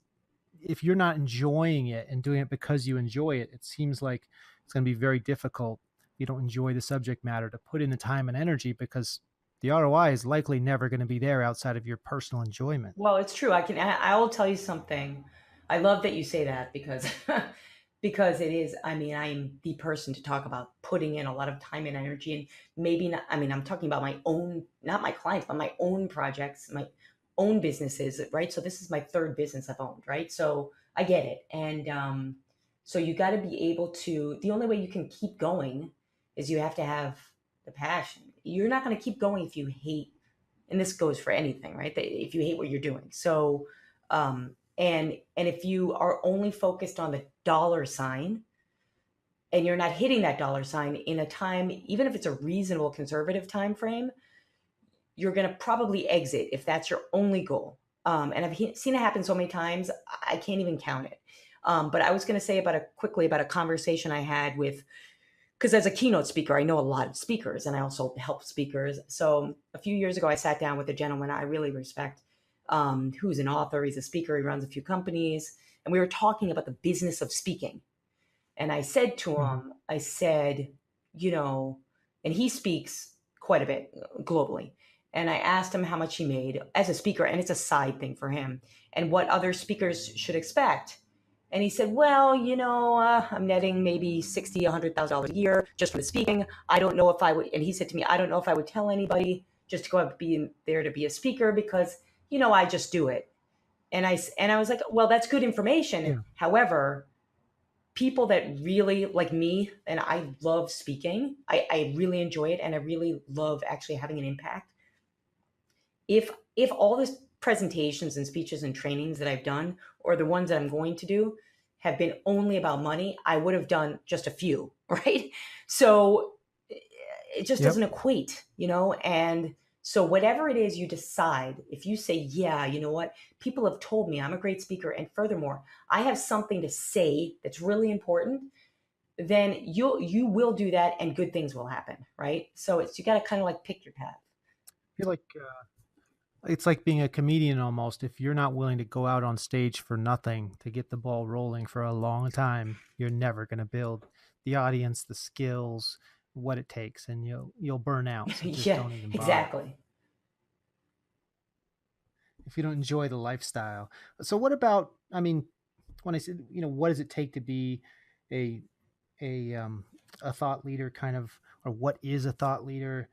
if you're not enjoying it and doing it because you enjoy it, it seems like it's going to be very difficult if you don't enjoy the subject matter to put in the time and energy because the ROI is likely never going to be there outside of your personal enjoyment. Well, it's true. I will tell you something. I love that you say that because because it is, I mean, I'm the person to talk about putting in a lot of time and energy, and maybe not, I mean, I'm talking about my own, not my clients, but my own projects, my own businesses, right? So this is my third business I've owned, right? So I get it. And so you got to be able to, the only way you can keep going is you have to have the passion. You're not going to keep going if you hate, and this goes for anything, right? If you hate what you're doing. So, and if you are only focused on the dollar sign and you're not hitting that dollar sign in a time, even if it's a reasonable conservative time frame, you're going to probably exit if that's your only goal. And I've seen it happen so many times, I can't even count it. But I was going to say quickly about a conversation I had with, because as a keynote speaker, I know a lot of speakers and I also help speakers. So a few years ago, I sat down with a gentleman I really respect, who's an author. He's a speaker. He runs a few companies. And we were talking about the business of speaking. And I said to Mhm. him, I said, and he speaks quite a bit globally. And I asked him how much he made as a speaker, and it's a side thing for him, and what other speakers should expect. And he said, well, I'm netting maybe $60,000, $100,000 a year just for the speaking. I don't know if I would, and he said to me, I don't know if I would tell anybody just to go out be there to be a speaker because, I just do it. And I was like, well, that's good information. Yeah. However, people that really like me, and I love speaking, I really enjoy it, and I really love actually having an impact. If all the presentations and speeches and trainings that I've done or the ones that I'm going to do have been only about money, I would have done just a few, right? So it just Yep. doesn't equate, and so whatever it is you decide, if you say, yeah, you know what, people have told me I'm a great speaker, and furthermore, I have something to say that's really important, then you will do that and good things will happen, right? So you got to kind of like pick your path. I feel like it's like being a comedian almost. If you're not willing to go out on stage for nothing to get the ball rolling for a long time, you're never going to build the audience, the skills, what it takes, and you'll burn out. So just Yeah, don't even bother exactly. if you don't enjoy the lifestyle. So what about? I mean, when I said, what does it take to be a a um, a thought leader, kind of, or what is a thought leader?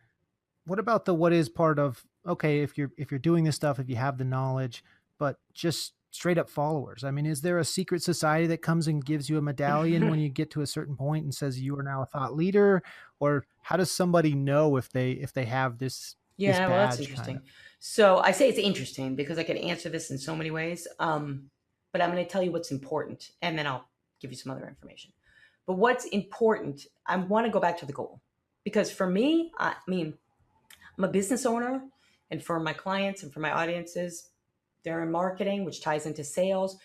What about the what is part of? Okay, if you're doing this stuff, if you have the knowledge, but just straight up followers? I mean, is there a secret society that comes and gives you a medallion when you get to a certain point and says you are now a thought leader? Or how does somebody know if they have this Yeah, well, that's badge kind of? interesting. So I say it's interesting because I could answer this in so many ways. But I'm going to tell you what's important, and then I'll give you some other information. But what's important, I want to go back to the goal, because for me, I mean, I'm a business owner, and for my clients and for my audiences, they're in marketing, which ties into sales.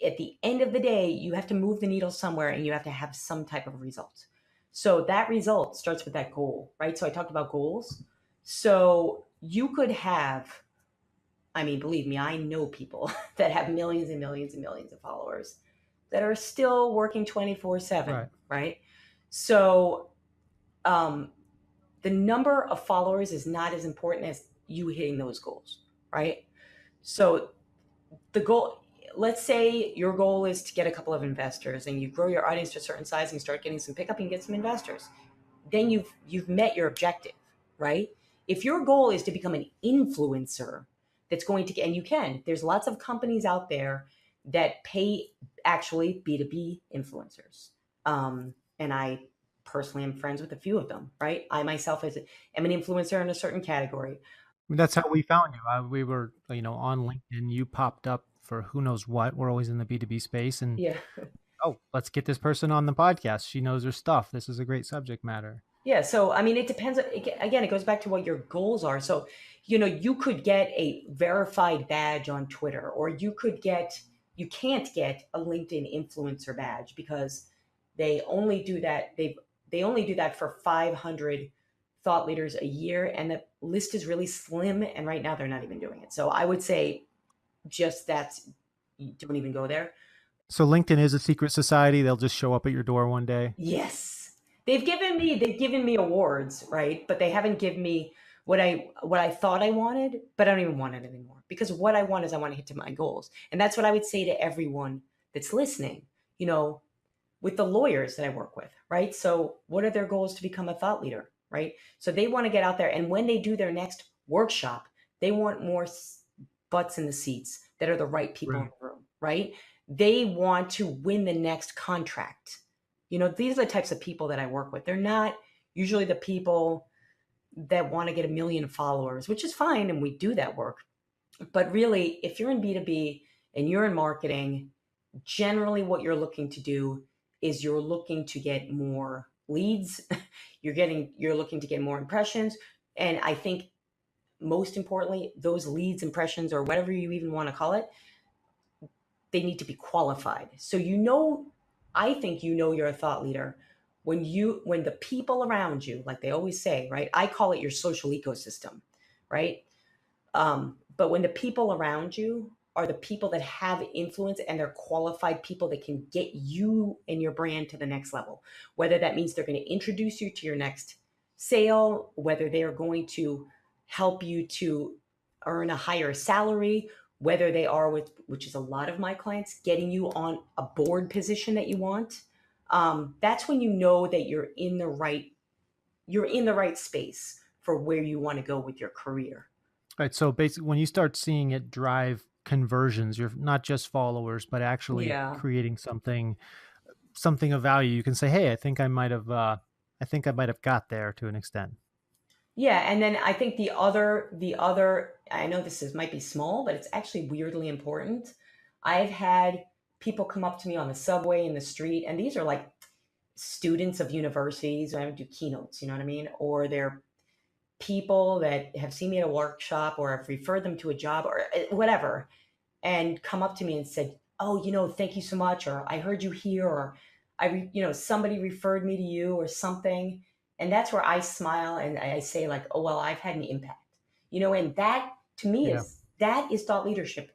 At the end of the day, you have to move the needle somewhere, and you have to have some type of result. So that result starts with that goal, right? So I talked about goals. So you could have, I mean, believe me, I know people that have millions and millions and millions of followers that are still working 24/7, Right. right? So um, the number of followers is not as important as you hitting those goals, right? So the goal, let's say your goal is to get a couple of investors, and you grow your audience to a certain size and you start getting some pickup and get some investors. Then you've met your objective, right? If your goal is to become an influencer that's going to get, and you can, there's lots of companies out there that pay actually B2B influencers. And I personally am friends with a few of them, right? I myself am an influencer in a certain category. That's how we found you. We were, on LinkedIn. You popped up for who knows what. We're always in the B2B space, and Yeah. oh, let's get this person on the podcast. She knows her stuff. This is a great subject matter. Yeah, so I mean, it depends. Again, it goes back to what your goals are. So, you could get a verified badge on Twitter, or you can't get a LinkedIn influencer badge because they only do that. They only do that for 500 thought leaders a year, and the list is really slim. And right now, they're not even doing it. So I would say just you don't even go there. So LinkedIn is a secret society. They'll just show up at your door one day. Yes. They've given me awards, right? But they haven't given me what I thought I wanted, but I don't even want it anymore. Because what I want is I want to hit to my goals. And that's what I would say to everyone that's listening, you know, with the lawyers that I work with, right? So what are their goals to become a thought leader, right? So they want to get out there, and when they do their next workshop, they want more butts in the seats that are the right people in the room, right? They want to win the next contract. These are the types of people that I work with. They're not usually the people that want to get a million followers, which is fine, and we do that work. But really, if you're in B2B and you're in marketing, generally what you're looking to do is you're looking to get more leads. You're looking to get more impressions. And I think most importantly, those leads, impressions, or whatever you even want to call it, they need to be qualified. So I think you're a thought leader when the people around you, like they always say, right? I call it your social ecosystem, right? But when the people around you are the people that have influence and they're qualified people that can get you and your brand to the next level, whether that means they're going to introduce you to your next sale, whether they are going to help you to earn a higher salary, whether they are which is a lot of my clients, getting you on a board position that you want. That's when you know that you're in the right space for where you want to go with your career. Right. So basically, when you start seeing it drive conversions, you're not just followers, but actually Yeah. creating something of value. You can say, "Hey, I think I might have got there to an extent." Yeah, and then I think I know might be small, but it's actually weirdly important. I've had people come up to me on the subway, in the street, and these are like students of universities. I would do keynotes, you know what I mean? Or they're people that have seen me at a workshop, or I've referred them to a job, or whatever, and come up to me and said, "Oh, thank you so much," or "I heard you here," or somebody referred me to you," or something. And that's where I smile and I say, like, "Oh, well, I've had an impact," and that to me Yeah. is thought leadership.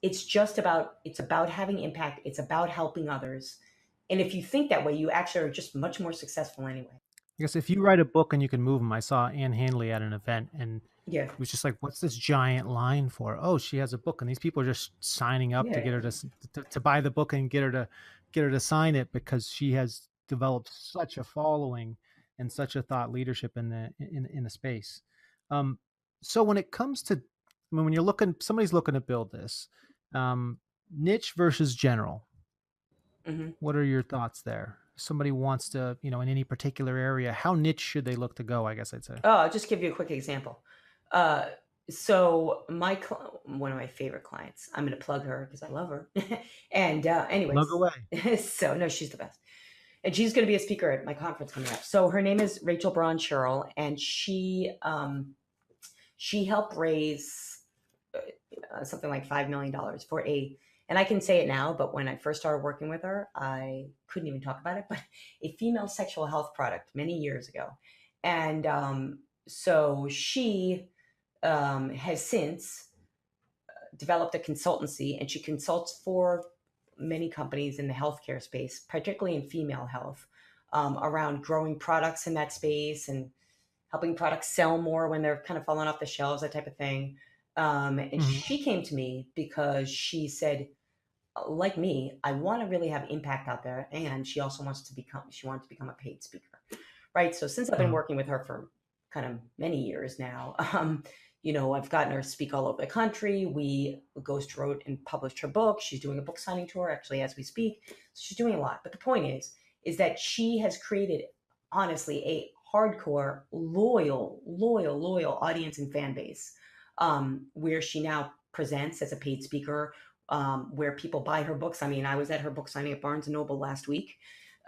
It's about having impact. It's about helping others. And if you think that way, you actually are just much more successful anyway. I guess if you write a book and you can move them, I saw Anne Handley at an event, and Yeah. it was just like, "What's this giant line for?" Oh, she has a book, and these people are just signing up to Yeah. get her to buy the book and get her to sign it because she has developed such a following and such a thought leadership in the space. Um, so when it comes to I mean, when you're looking, somebody's looking to build this, niche versus general. Hmm. What are your thoughts there? Somebody wants to, in any particular area, how niche should they look to go? I guess I'd say. Oh, I'll just give you a quick example. Uh, so one of my favorite clients, I'm going to plug her because I love her. And Plug anyways, away. so no, she's the best. And she's going to be a speaker at my conference coming up. So her name is Rachel Braun Sherrill, and she helped raise something like $5 million for and I can say it now, but when I first started working with her, I couldn't even talk about it, but a female sexual health product many years ago. And so she has since developed a consultancy, and she consults for many companies in the healthcare space, particularly in female health, around growing products in that space and helping products sell more when they're kind of falling off the shelves, that type of thing. And Hmm. she came to me because she said, like me, I want to really have impact out there. And she also she wanted to become a paid speaker. Right. So since I've been working with her for kind of many years now, I've gotten her to speak all over the country. We Ghost wrote and published her book. She's doing a book signing tour actually as we speak. So she's doing a lot. But the point is that she has created, honestly, a hardcore, loyal audience and fan base, where she now presents as a paid speaker, where people buy her books. I mean, I was at her book signing at Barnes and Noble last week,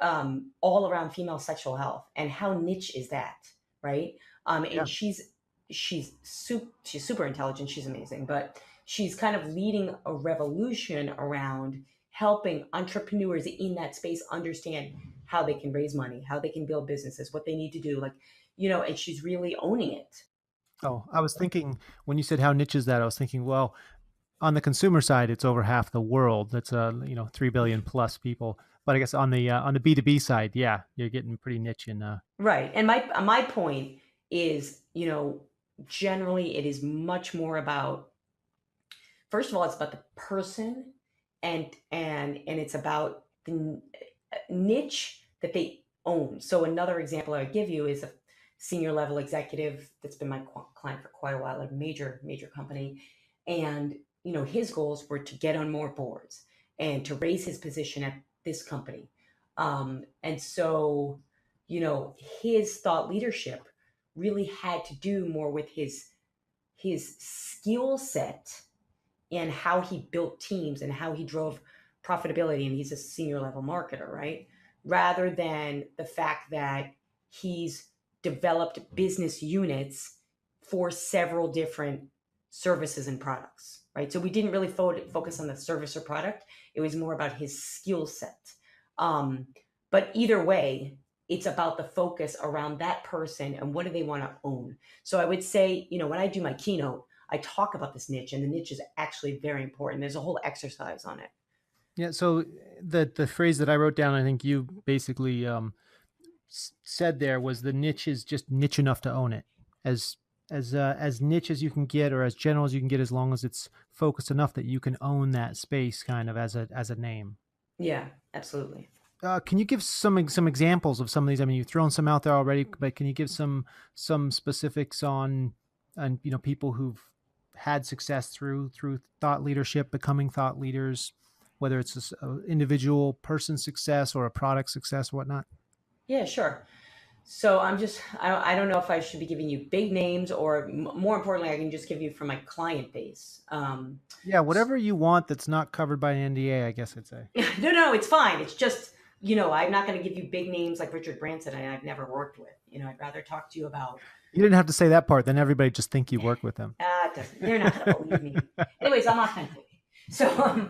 all around female sexual health. And how niche is that, right? And Yeah. she's super intelligent. She's amazing, but she's kind of leading a revolution around helping entrepreneurs in that space understand how they can raise money, how they can build businesses, what they need to do, and she's really owning it. Oh, I was thinking when you said how niche is that, I was thinking, well, on the consumer side, it's over half the world. That's 3 billion plus people. But I guess on the B2B side, yeah, you're getting pretty niche in. Right. And my point is, generally it is much more about, first of all, it's about the person, and it's about the niche that they own. So another example I would give you is a senior level executive that's been my client for quite a while, a major company, and his goals were to get on more boards and to raise his position at this company. And so, his thought leadership really had to do more with his skill set and how he built teams and how he drove profitability. And he's a senior level marketer, right? Rather than the fact that he's developed business units for several different services and products, right? So we didn't really focus on the service or product. It was more about his skill set. But either way, it's about the focus around that person and what do they want to own. So I would say, when I do my keynote, I talk about this niche, and the niche is actually very important. There's a whole exercise on it. Yeah. So the phrase that I wrote down, I think you basically said there was the niche is just niche enough to own it, as as niche as you can get, or as general as you can get, as long as it's focused enough that you can own that space, kind of as a name. Yeah, absolutely. Can you give some examples of some of these? I mean, you've thrown some out there already, but can you give some specifics on people who've had success through thought leadership, becoming thought leaders, whether it's a individual person success or a product success, or whatnot? Yeah, sure. So I don't know if I should be giving you big names, or more importantly, I can just give you from my client base. Yeah, whatever you want that's not covered by an NDA, I guess I'd say. No, it's fine. It's just, I'm not going to give you big names like Richard Branson I've never worked with. I'd rather talk to you about. You didn't have to say that part. Then everybody just think you work with them. They're not going to believe me. Anyways, I'm authentic. So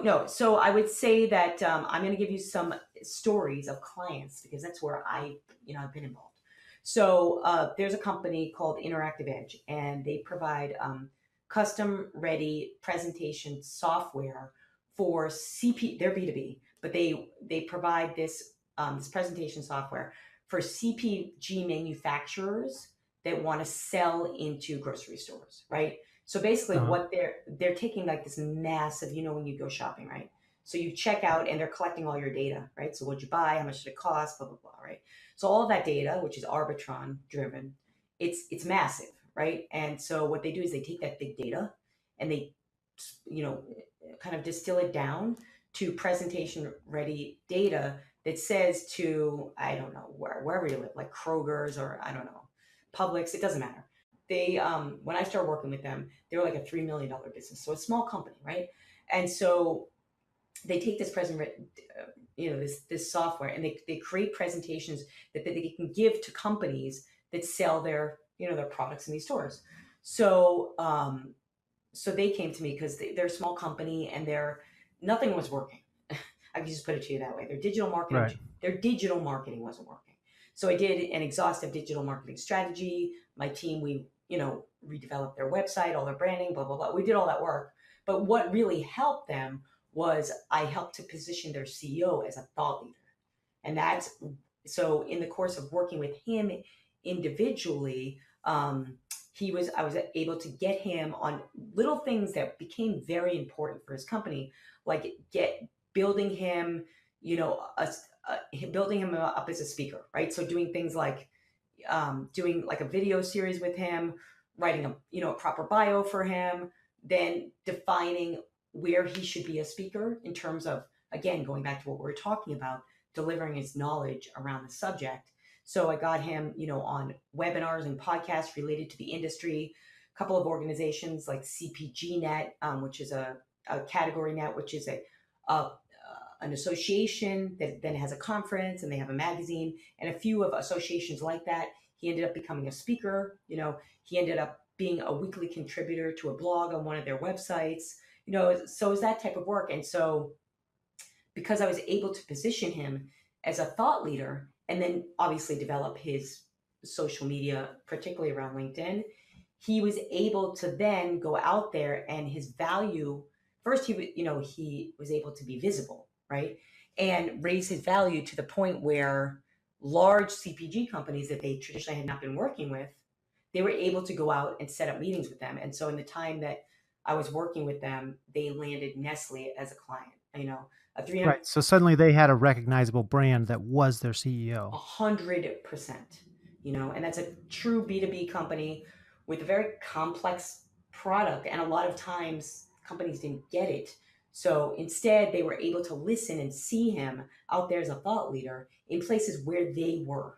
no. So I would say that I'm going to give you some stories of clients because that's where I've been involved. So there's a company called Interactive Edge, and they provide custom ready presentation software for CP. They're B2B, but they provide this presentation software for CPG manufacturers that want to sell into grocery stores, right? So basically Uh-huh. what they're taking like this massive, when you go shopping, right? So you check out and they're collecting all your data, right? So what'd you buy? How much did it cost? Blah, blah, blah, right? So all of that data, which is Arbitron driven, it's massive, right? And so what they do is they take that big data and they, you know, kind of distill it down to presentation ready data that says to, I don't know, wherever you live, like Kroger's or I don't know, Publix, it doesn't matter. They, when I started working with them, they were like a $3 million business. So a small company, right? And so they take this this software, and they create presentations that they can give to companies that sell their, their products in these stores. So, so they came to me because they're a small company and nothing was working. I can just put it to you that way. Right. Their digital marketing wasn't working. So I did an exhaustive digital marketing strategy. My team, we, redeveloped their website, all their branding, blah, blah, blah. We did all that work. But what really helped them was I helped to position their CEO as a thought leader. And so in the course of working with him individually, I was able to get him on little things that became very important for his company, like building him, building him up as a speaker, right? So doing things like doing like a video series with him, writing a proper bio for him, then defining where he should be a speaker in terms of, again, going back to what we were talking about, delivering his knowledge around the subject. So I got him, on webinars and podcasts related to the industry, a couple of organizations like CPG Net, which is a category net, which is an association that then has a conference and they have a magazine, and a few of associations like that. He ended up becoming a speaker. He ended up being a weekly contributor to a blog on one of their websites. So it's that type of work. And so because I was able to position him as a thought leader and then obviously develop his social media, particularly around LinkedIn, he was able to then go out there, and his value, first he was able to be visible, right? And raise his value to the point where large CPG companies that they traditionally had not been working with, they were able to go out and set up meetings with them. And so in the time that I was working with them, they landed Nestle as a client, a 300. Right. So suddenly they had a recognizable brand that was their CEO. 100%, and that's a true B2B company with a very complex product. And a lot of times companies didn't get it. So instead they were able to listen and see him out there as a thought leader in places where they were.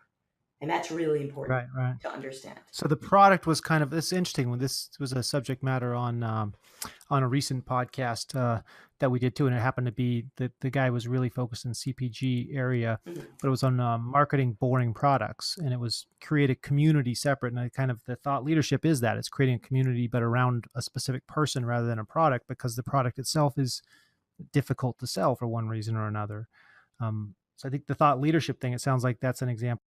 And that's really important to understand. So the product was it's interesting when this was a subject matter on a recent podcast that we did too. And it happened to be that the guy was really focused in CPG area, but it was on marketing boring products, and it was create a community separate. And the thought leadership is that it's creating a community, but around a specific person rather than a product, because the product itself is difficult to sell for one reason or another. So I think the thought leadership thing, it sounds like that's an example